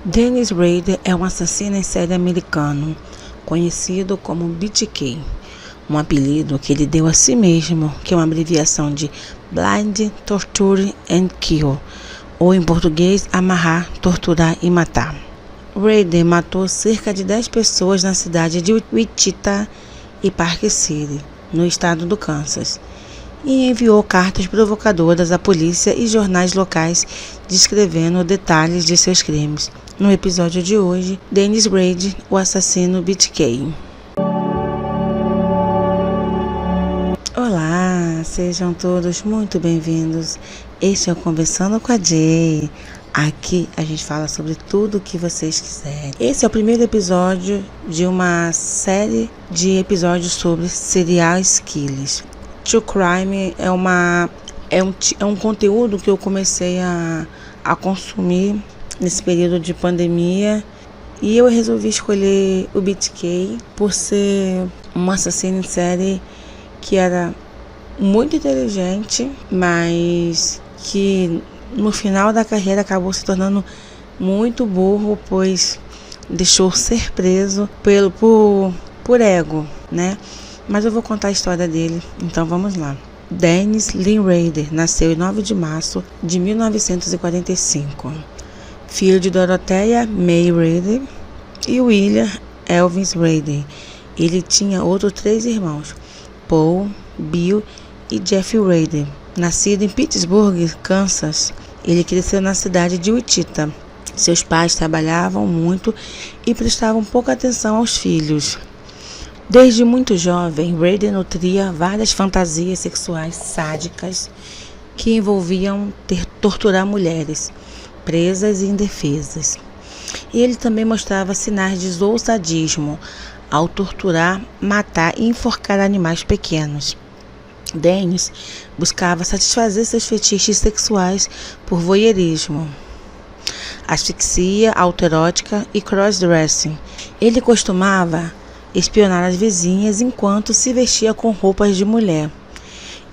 Dennis Rader é um assassino em série americano, conhecido como BTK, um apelido que ele deu a si mesmo, que é uma abreviação de Blind, Torture and Kill, ou em português, amarrar, torturar e matar. Rader matou cerca de 10 pessoas na cidade de Wichita e Park City, no estado do Kansas, e enviou cartas provocadoras à polícia e jornais locais descrevendo detalhes de seus crimes. No episódio de hoje, Dennis Rader, o assassino BTK. Olá, sejam todos muito bem-vindos. Este é o Conversando com a Jay. Aqui a gente fala sobre tudo o que vocês quiserem. Esse é o primeiro episódio de uma série de episódios sobre serial killers. True Crime é um conteúdo que eu comecei a consumir nesse período de pandemia, e eu resolvi escolher o BTK por ser um assassino em série que era muito inteligente, mas que no final da carreira acabou se tornando muito burro, pois deixou ser preso por ego, né? Mas eu vou contar a história dele, então vamos lá. Dennis Lee Rader nasceu em 9 de março de 1945, filho de Dorothea May Rader e William Elvis Rader. Ele tinha outros 3 irmãos, Paul, Bill e Jeff Rader. Nascido em Pittsburgh, Kansas, ele cresceu na cidade de Wichita. Seus pais trabalhavam muito e prestavam pouca atenção aos filhos. Desde muito jovem, Rader nutria várias fantasias sexuais sádicas que envolviam torturar mulheres presas e indefesas. E ele também mostrava sinais de sadismo ao torturar, matar e enforcar animais pequenos. Dennis buscava satisfazer seus fetiches sexuais por voyeurismo, asfixia autoerótica e crossdressing. Ele costumava espionar as vizinhas enquanto se vestia com roupas de mulher,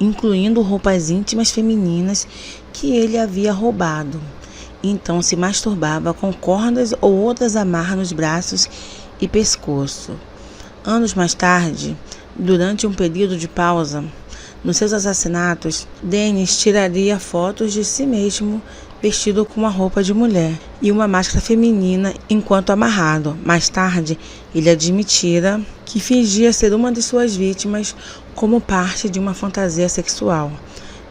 incluindo roupas íntimas femininas que ele havia roubado. Então se masturbava com cordas ou outras amarras nos braços e pescoço. Anos mais tarde, durante um período de pausa nos seus assassinatos, Dennis tiraria fotos de si mesmo vestido com uma roupa de mulher e uma máscara feminina enquanto amarrado. Mais tarde, ele admitira que fingia ser uma de suas vítimas como parte de uma fantasia sexual.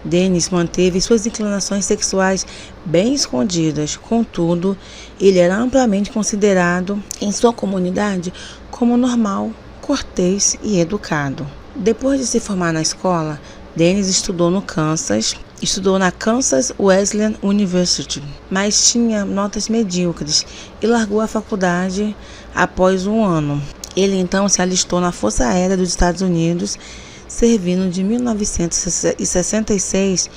Dennis manteve suas inclinações sexuais bem escondidas, contudo, ele era amplamente considerado em sua comunidade como normal, cortês e educado. Depois de se formar na escola, Dennis estudou na Kansas Wesleyan University, mas tinha notas medíocres e largou a faculdade após um ano. Ele então se alistou na Força Aérea dos Estados Unidos, servindo de 1966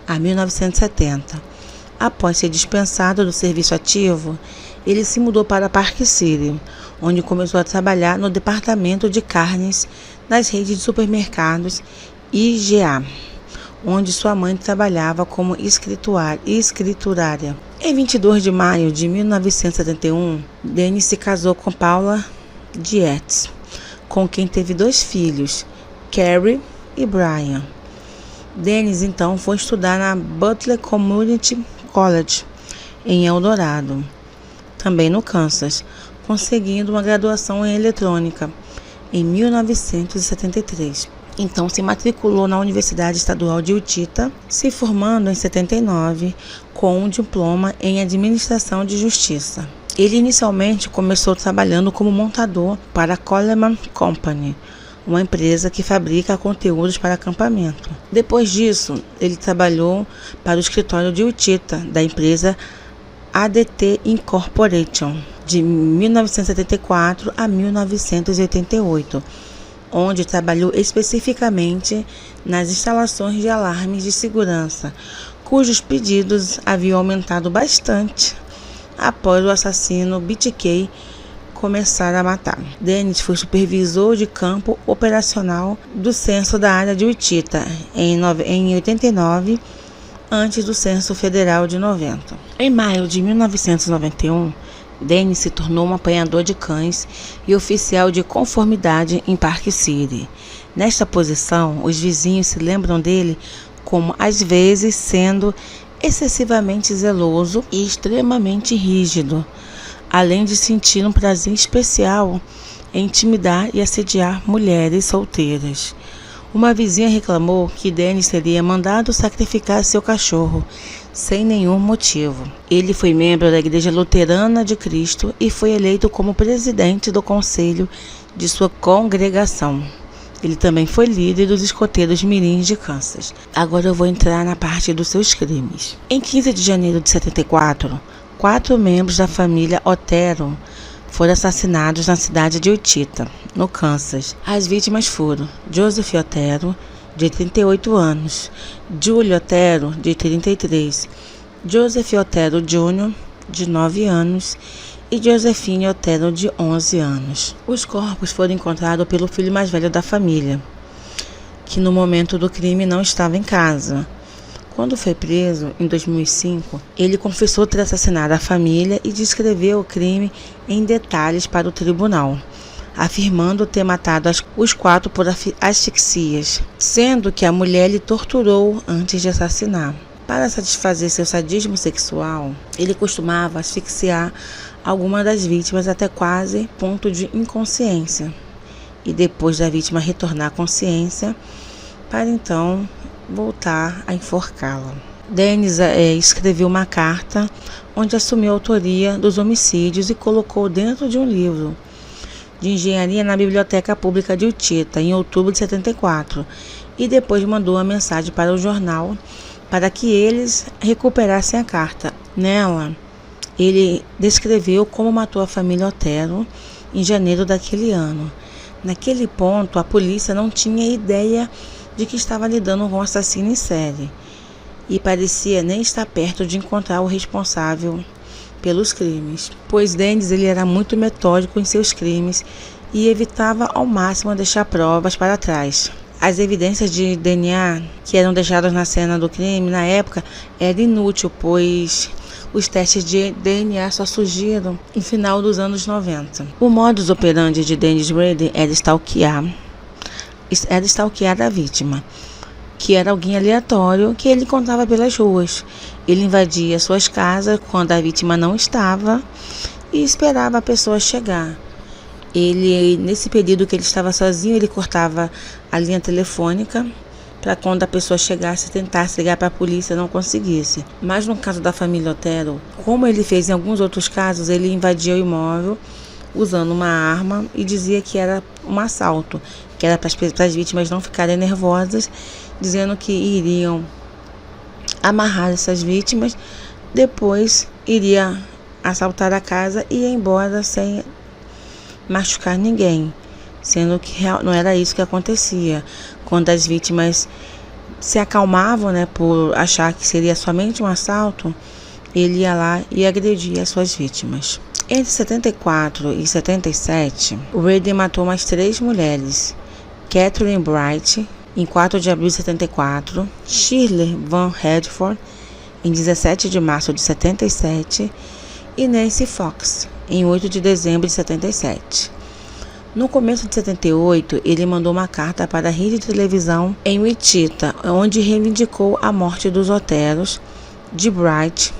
a 1970. Após ser dispensado do serviço ativo, ele se mudou para Park City, onde começou a trabalhar no departamento de carnes das redes de supermercados IGA, onde sua mãe trabalhava como escriturária. Em 22 de maio de 1971, Dennis se casou com Paula Dietz, com quem teve 2 filhos, Carrie e Brian. Dennis então foi estudar na Butler Community College, em Eldorado, também no Kansas, conseguindo uma graduação em eletrônica em 1973. Então se matriculou na Universidade Estadual de Wichita, se formando em 79 com um diploma em Administração de Justiça. Ele inicialmente começou trabalhando como montador para a Coleman Company, uma empresa que fabrica conteúdos para acampamento. Depois disso, ele trabalhou para o escritório de Wichita da empresa ADT Incorporation, de 1974 a 1988, onde trabalhou especificamente nas instalações de alarmes de segurança, cujos pedidos haviam aumentado bastante após o assassino BTK começar a matar. Dennis foi supervisor de campo operacional do censo da área de Wichita em 89, antes do censo federal de 90. Em maio de 1991, Dennis se tornou um apanhador de cães e oficial de conformidade em Park City. Nesta posição, os vizinhos se lembram dele como, às vezes, sendo excessivamente zeloso e extremamente rígido, além de sentir um prazer especial em intimidar e assediar mulheres solteiras. Uma vizinha reclamou que Dennis teria mandado sacrificar seu cachorro sem nenhum motivo. Ele foi membro da Igreja Luterana de Cristo e foi eleito como presidente do conselho de sua congregação. Ele também foi líder dos escoteiros mirins de Kansas. Agora eu vou entrar na parte dos seus crimes. Em 15 de janeiro de 74, 4 membros da família Otero foram assassinados na cidade de Wichita, no Kansas. As vítimas foram Joseph Otero, de 38 anos, Julie Otero, de 33, Joseph Otero Jr., de 9 anos, e Josephine Otero, de 11 anos. Os corpos foram encontrados pelo filho mais velho da família, que no momento do crime não estava em casa. Quando foi preso, em 2005, ele confessou ter assassinado a família e descreveu o crime em detalhes para o tribunal, afirmando ter matado os 4 por asfixias, sendo que a mulher lhe torturou antes de assassinar. Para satisfazer seu sadismo sexual, ele costumava asfixiar alguma das vítimas até quase ponto de inconsciência, e depois da vítima retornar à consciência, para então voltar a enforcá-la. Dennis escreveu uma carta onde assumiu a autoria dos homicídios e colocou dentro de um livro de engenharia na Biblioteca Pública de Wichita, em outubro de 74, e depois mandou uma mensagem para o jornal para que eles recuperassem a carta. Nela, ele descreveu como matou a família Otero em janeiro daquele ano. Naquele ponto, a polícia não tinha ideia de que estava lidando com um assassino em série e parecia nem estar perto de encontrar o responsável pelos crimes, pois Dennis ele era muito metódico em seus crimes e evitava ao máximo deixar provas para trás. As evidências de DNA que eram deixadas na cena do crime na época eram inúteis, pois os testes de DNA só surgiram no final dos anos 90. O modus operandi de Dennis Rader era stalkear a vítima, que era alguém aleatório que ele encontrava pelas ruas. Ele invadia suas casas quando a vítima não estava e esperava a pessoa chegar. Nesse período que ele estava sozinho, ele cortava a linha telefônica para quando a pessoa chegasse, tentasse ligar para a polícia, não conseguisse. Mas no caso da família Otero, como ele fez em alguns outros casos, ele invadia o imóvel usando uma arma e dizia que era um assalto, que era para as vítimas não ficarem nervosas, dizendo que iriam amarrar essas vítimas, depois iria assaltar a casa e ir embora sem machucar ninguém, sendo que não era isso que acontecia. Quando as vítimas se acalmavam, por achar que seria somente um assalto, ele ia lá e agredia as suas vítimas. Entre 74 e 77, o Rader matou mais 3 mulheres: Catherine Bright, em 4 de abril de 74, Shirley Van Redford, em 17 de março de 77, e Nancy Fox, em 8 de dezembro de 77. No começo de 78, ele mandou uma carta para a rede de televisão em Wichita, onde reivindicou a morte dos Oteros, de Bright,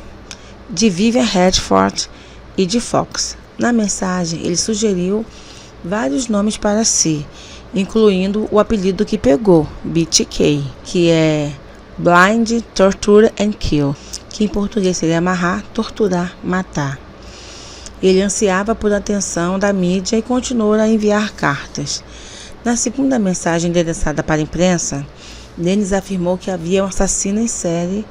de Vivian Redford e de Fox. Na mensagem, ele sugeriu vários nomes para si, incluindo o apelido que pegou, BTK, que é Blind, Torture and Kill, que em português seria amarrar, torturar, matar. Ele ansiava por atenção da mídia e continuou a enviar cartas. Na segunda mensagem endereçada para a imprensa, Dennis afirmou que havia um assassino em série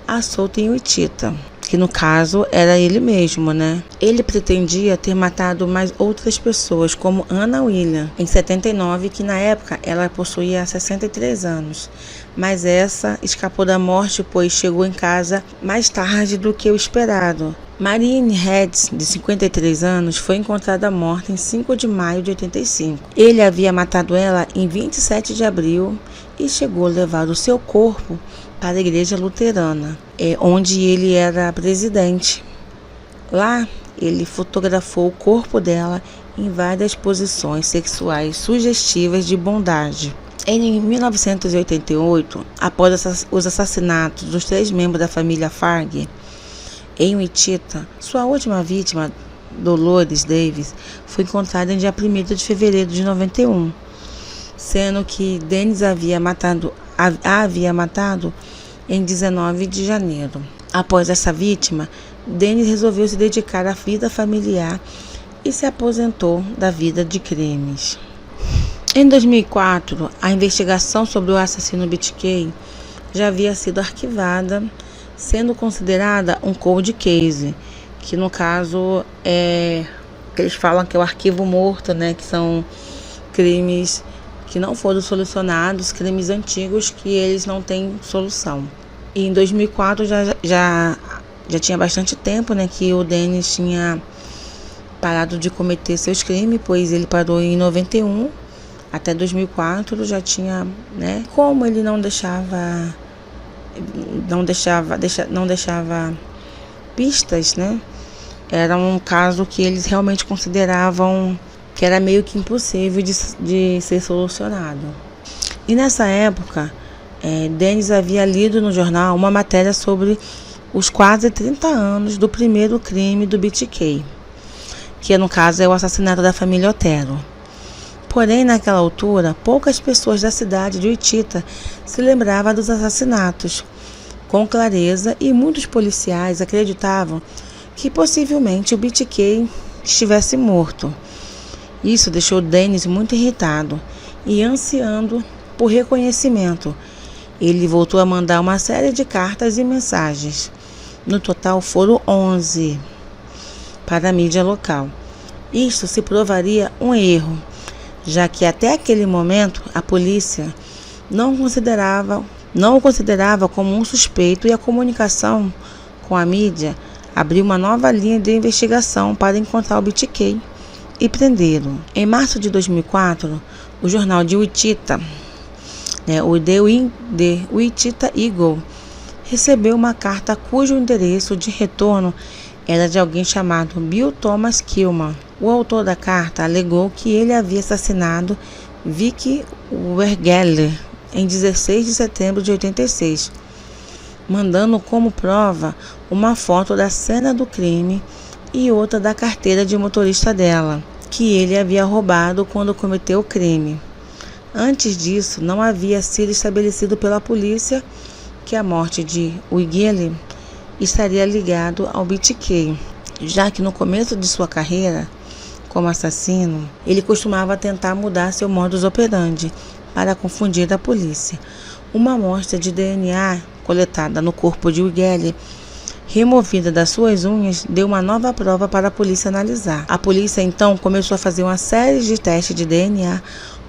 à solta em Wichita, que no caso era ele mesmo, Ele pretendia ter matado mais outras pessoas, como Anna William, em 79, que na época ela possuía 63 anos. Mas essa escapou da morte, pois chegou em casa mais tarde do que o esperado. Marine Hedges, de 53 anos, foi encontrada morta em 5 de maio de 85. Ele havia matado ela em 27 de abril e chegou a levar o seu corpo para a Igreja Luterana, onde ele era presidente. Lá, ele fotografou o corpo dela em várias posições sexuais sugestivas de bondade. Em 1988, após os assassinatos dos 3 membros da família Fargue em Wichita, sua última vítima, Dolores Davis, foi encontrada em dia 1º de fevereiro de 91, sendo que Dennis a havia matado em 19 de janeiro. Após essa vítima, Dennis resolveu se dedicar à vida familiar e se aposentou da vida de crimes. Em 2004, a investigação sobre o assassino BTK já havia sido arquivada, sendo considerada um cold case, que no caso eles falam que é o arquivo morto, né, que são crimes que não foram solucionados, crimes antigos que eles não têm solução. E em 2004 já tinha bastante tempo, né, que o Dennis tinha parado de cometer seus crimes, pois ele parou em 91, até 2004 já tinha, né, como ele não deixava pistas, né, era um caso que eles realmente consideravam que era meio que impossível de ser solucionado. E nessa época, Dennis havia lido no jornal uma matéria sobre os quase 30 anos do primeiro crime do BTK, que no caso é o assassinato da família Otero. Porém, naquela altura, poucas pessoas da cidade de Wichita se lembravam dos assassinatos com clareza e muitos policiais acreditavam que possivelmente o BTK estivesse morto. Isso deixou Dennis muito irritado e ansiando por reconhecimento. Ele voltou a mandar uma série de cartas e mensagens. No total foram 11 para a mídia local. Isto se provaria um erro, já que até aquele momento a polícia não o considerava como um suspeito e a comunicação com a mídia abriu uma nova linha de investigação para encontrar o BTK e prendê-lo. Em março de 2004, o jornal de Wichita, o The Wichita Eagle, recebeu uma carta cujo endereço de retorno era de alguém chamado Bill Thomas Kilman. O autor da carta alegou que ele havia assassinado Vicky Wergeler em 16 de setembro de 86, mandando como prova uma foto da cena do crime e outra da carteira de motorista dela, que ele havia roubado quando cometeu o crime. Antes disso, não havia sido estabelecido pela polícia que a morte de Wergeler estaria ligado ao BTK, já que no começo de sua carreira como assassino, ele costumava tentar mudar seu modus operandi para confundir a polícia. Uma amostra de DNA coletada no corpo de Wergeler, removida das suas unhas, deu uma nova prova para a polícia analisar. A polícia então começou a fazer uma série de testes de DNA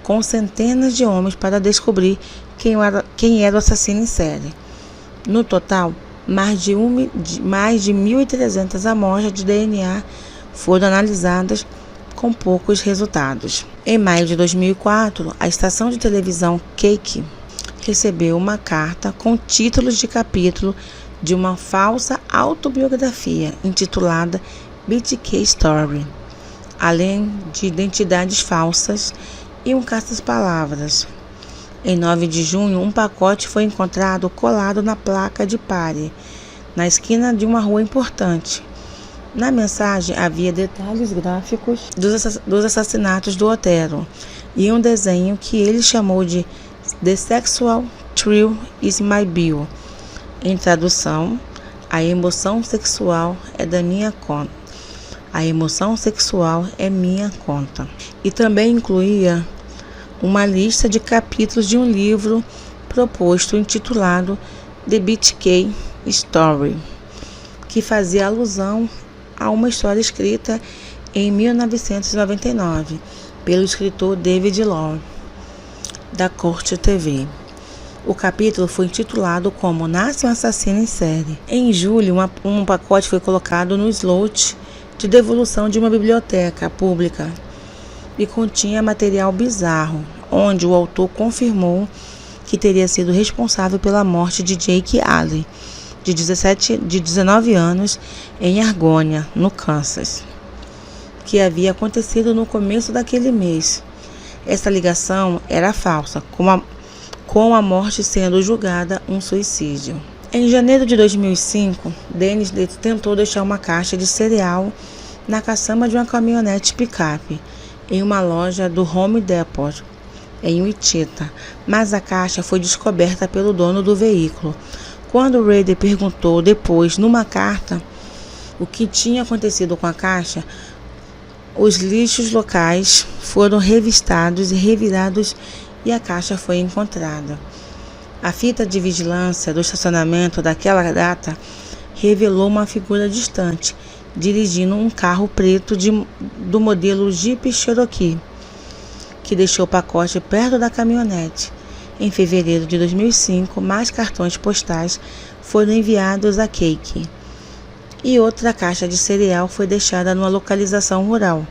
com centenas de homens para descobrir quem era o assassino em série. No total, mais de 1.300 amostras de DNA foram analisadas com poucos resultados. Em maio de 2004, a estação de televisão Cake recebeu uma carta com títulos de capítulo de uma falsa autobiografia intitulada BTK Story, além de identidades falsas e um caça-palavras. Em 9 de junho, um pacote foi encontrado colado na placa de pare, na esquina de uma rua importante. Na mensagem havia detalhes gráficos dos assassinatos do Otero e um desenho que ele chamou de The Sexual Thrill is My Bill. Em tradução, a emoção sexual é da minha conta. A emoção sexual é minha conta. E também incluía uma lista de capítulos de um livro proposto intitulado The BTK Story, que fazia alusão a uma história escrita em 1999 pelo escritor David Lowe, da Corte TV. O capítulo foi intitulado como Nasce um Assassino em Série. Em julho, um pacote foi colocado no slot de devolução de uma biblioteca pública e continha material bizarro, onde o autor confirmou que teria sido responsável pela morte de Jake Allen, de 19 anos, em Argonia, no Kansas, que havia acontecido no começo daquele mês. Essa ligação era falsa, com a morte sendo julgada um suicídio. Em janeiro de 2005, Dennis tentou deixar uma caixa de cereal na caçamba de uma caminhonete picape em uma loja do Home Depot, em Wichita, mas a caixa foi descoberta pelo dono do veículo. Quando Rader perguntou depois, numa carta, o que tinha acontecido com a caixa, os lixos locais foram revistados e revirados e a caixa foi encontrada. A fita de vigilância do estacionamento daquela data revelou uma figura distante, dirigindo um carro preto do modelo Jeep Cherokee, que deixou o pacote perto da caminhonete. Em fevereiro de 2005, mais cartões postais foram enviados a Cake, e outra caixa de cereal foi deixada numa localização rural,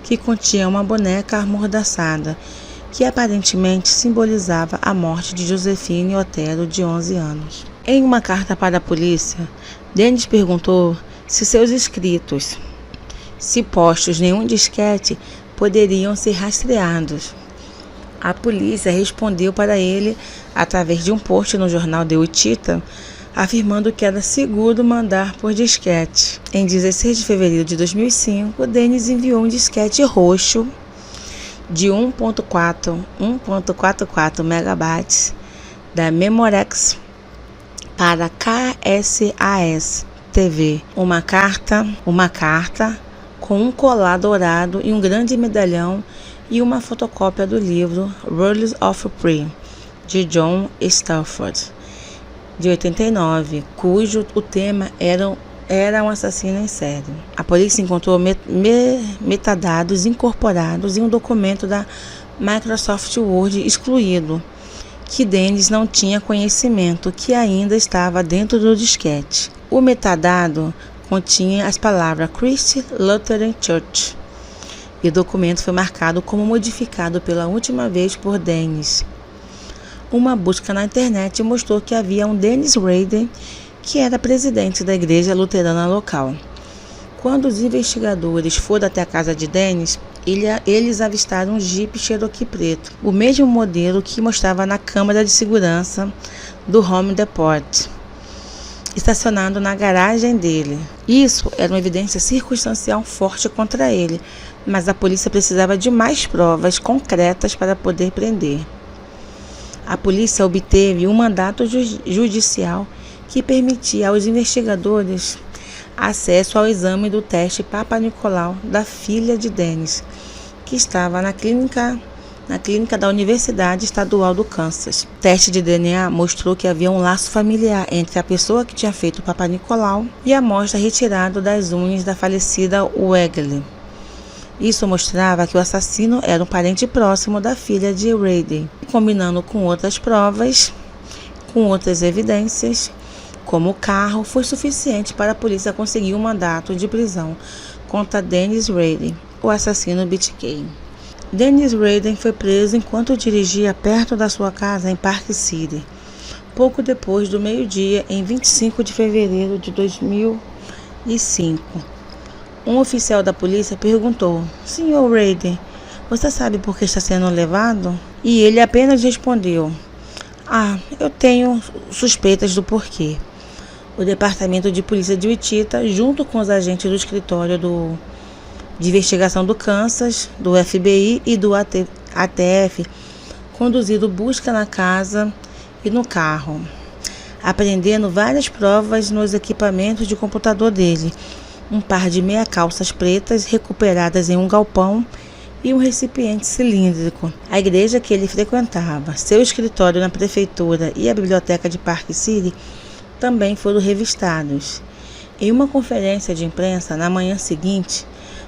que continha uma boneca amordaçada, que aparentemente simbolizava a morte de Josephine Otero, de 11 anos. Em uma carta para a polícia, Dennis perguntou se seus escritos, se postos nenhum disquete, poderiam ser rastreados. A polícia respondeu para ele através de um post no jornal The Wichita, afirmando que era seguro mandar por disquete. Em 16 de fevereiro de 2005, Dennis enviou um disquete roxo de 1.44 megabytes da Memorex para KSAS TV. Uma carta com um colar dourado e um grande medalhão e uma fotocópia do livro Rules of Pre, de John Stafford, de 89, cujo o tema era um assassino em série. A polícia encontrou metadados incorporados em um documento da Microsoft Word excluído, que Dennis não tinha conhecimento, que ainda estava dentro do disquete. O metadado continha as palavras Christ Lutheran Church, e o documento foi marcado como modificado pela última vez por Dennis. Uma busca na internet mostrou que havia um Dennis Rader, que era presidente da igreja luterana local. Quando os investigadores foram até a casa de Dennis, eles avistaram um Jeep Cherokee preto, o mesmo modelo que mostrava na câmera de segurança do Home Depot, estacionado na garagem dele. Isso era uma evidência circunstancial forte contra ele, mas a polícia precisava de mais provas concretas para poder prender. A polícia obteve um mandato judicial que permitia aos investigadores acesso ao exame do teste Papa Nicolau da filha de Dennis, que estava na clínica da Universidade Estadual do Kansas. O teste de DNA mostrou que havia um laço familiar entre a pessoa que tinha feito o Papa Nicolau e a amostra retirada das unhas da falecida Wegley. Isso mostrava que o assassino era um parente próximo da filha de Rader. Combinando com outras provas, com outras evidências, como o carro, foi suficiente para a polícia conseguir um mandato de prisão contra Dennis Rader, o assassino BTK. Dennis Rader foi preso enquanto dirigia perto da sua casa em Park City, pouco depois do meio-dia, em 25 de fevereiro de 2005. Um oficial da polícia perguntou: "Senhor Rader, você sabe por que está sendo levado?" E ele apenas respondeu: eu tenho suspeitas do porquê." O Departamento de Polícia de Wichita, junto com os agentes do escritório de investigação do Kansas, do FBI e do ATF, conduziram busca na casa e no carro, apreendendo várias provas nos equipamentos de computador dele, um par de meia-calças pretas recuperadas em um galpão e um recipiente cilíndrico. A igreja que ele frequentava, seu escritório na prefeitura e a biblioteca de Park City também foram revistados. Em uma conferência de imprensa na manhã seguinte,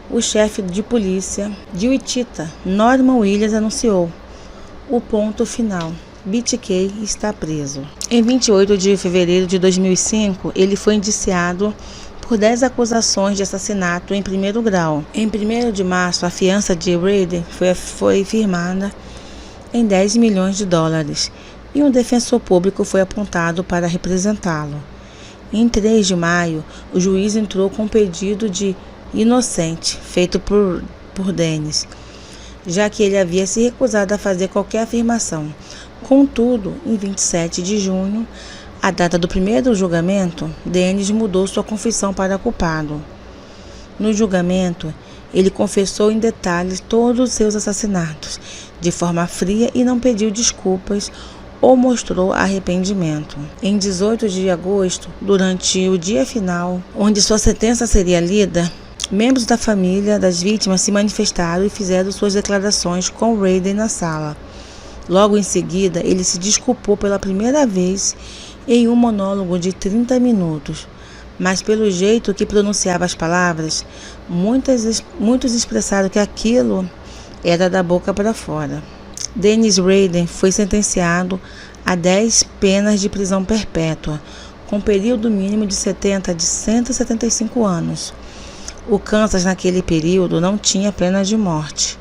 o chefe de polícia de Wichita, Norman Williams, anunciou: "O ponto final. BTK está preso." Em 28 de fevereiro de 2005, ele foi indiciado por 10 acusações de assassinato em primeiro grau. Em 1º de março, a fiança de Rader foi firmada em $10 milhões e um defensor público foi apontado para representá-lo. Em 3 de maio, o juiz entrou com um pedido de inocente feito por Dennis, já que ele havia se recusado a fazer qualquer afirmação. Contudo, em 27 de junho, a data do primeiro julgamento, Dennis mudou sua confissão para culpado. No julgamento, ele confessou em detalhes todos os seus assassinatos, de forma fria, e não pediu desculpas ou mostrou arrependimento. Em 18 de agosto, durante o dia final, onde sua sentença seria lida, membros da família das vítimas se manifestaram e fizeram suas declarações com Raiden na sala. Logo em seguida, ele se desculpou pela primeira vez em um monólogo de 30 minutos, mas pelo jeito que pronunciava as palavras, muitos expressaram que aquilo era da boca para fora. Dennis Raiden foi sentenciado a 10 penas de prisão perpétua, com período mínimo de 175 anos. O Kansas, naquele período, não tinha pena de morte.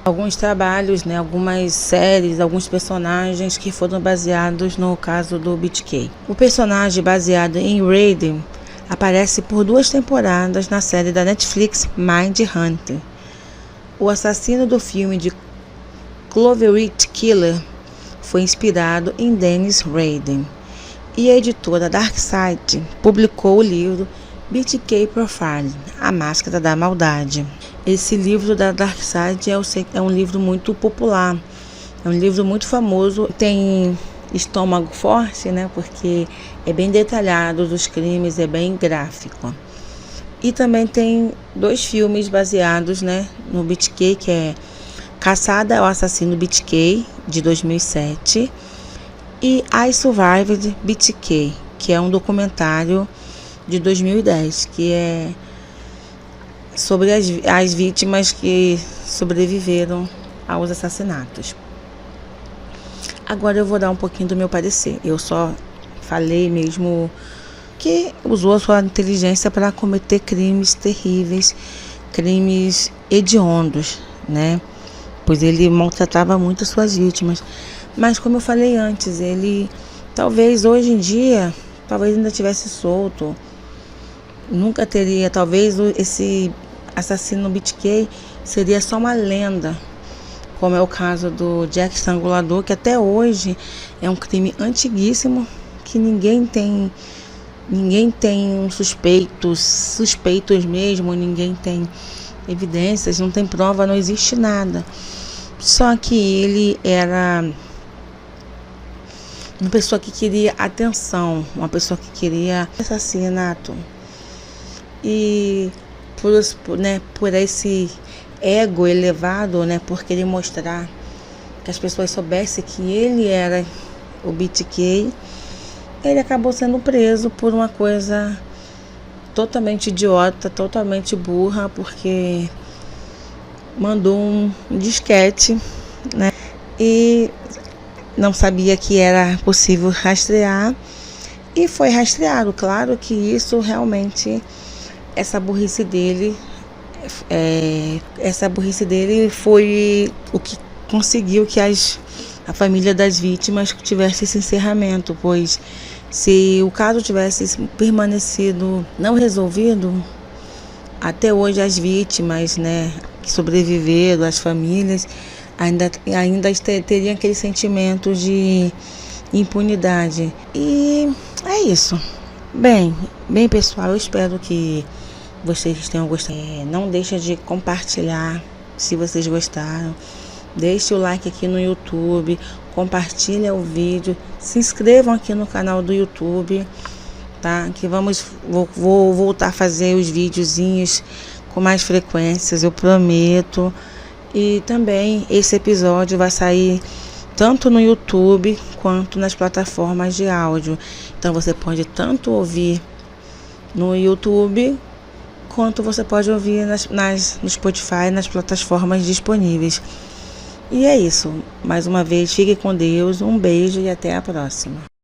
Alguns trabalhos, algumas séries, alguns personagens que foram baseados no caso do BTK. O personagem baseado em Raiden aparece por 2 temporadas na série da Netflix Mindhunter. O assassino do filme de Cloverfield Killer foi inspirado em Dennis Raiden. E a editora Darkside publicou o livro BTK Profile, A Máscara da Maldade. Esse livro da Darkside é um livro muito popular, é um livro muito famoso, tem estômago forte, porque é bem detalhado dos crimes, é bem gráfico. E também tem 2 filmes baseados no BTK, que é Caçada ao Assassino BTK, de 2007, e I Survived BTK, que é um documentário de 2010, que é sobre as vítimas que sobreviveram aos assassinatos. Agora eu vou dar um pouquinho do meu parecer. Eu só falei mesmo que usou a sua inteligência para cometer crimes terríveis, crimes hediondos, Pois ele maltratava muito as suas vítimas. Mas como eu falei antes, ele talvez hoje em dia, talvez ainda tivesse solto. Nunca teria, talvez esse assassino BTK seria só uma lenda, como é o caso do Jack Estrangulador, que até hoje é um crime antiguíssimo, que ninguém tem suspeitos mesmo, ninguém tem evidências, não tem prova, não existe nada. Só que ele era uma pessoa que queria atenção, uma pessoa que queria assassinato. E por esse ego elevado, por querer mostrar que as pessoas soubessem que ele era o BTK, ele acabou sendo preso por uma coisa totalmente idiota, totalmente burra, porque mandou um disquete, e não sabia que era possível rastrear, e foi rastreado. Claro que isso realmente, essa burrice dele foi o que conseguiu que a família das vítimas tivesse esse encerramento, pois se o caso tivesse permanecido não resolvido, até hoje as vítimas, que sobreviveram, as famílias, ainda teriam aquele sentimento de impunidade. E é isso. Bem pessoal, eu espero que vocês tenham gostado. Não deixa de compartilhar se vocês gostaram. Deixe o like aqui no YouTube, compartilha o vídeo, se inscrevam aqui no canal do YouTube, tá? Que vou voltar a fazer os videozinhos com mais frequências, eu prometo. E também esse episódio vai sair tanto no YouTube quanto nas plataformas de áudio. Então você pode tanto ouvir no YouTube quanto você pode ouvir no Spotify, nas plataformas disponíveis. E é isso. Mais uma vez, fique com Deus, um beijo e até a próxima.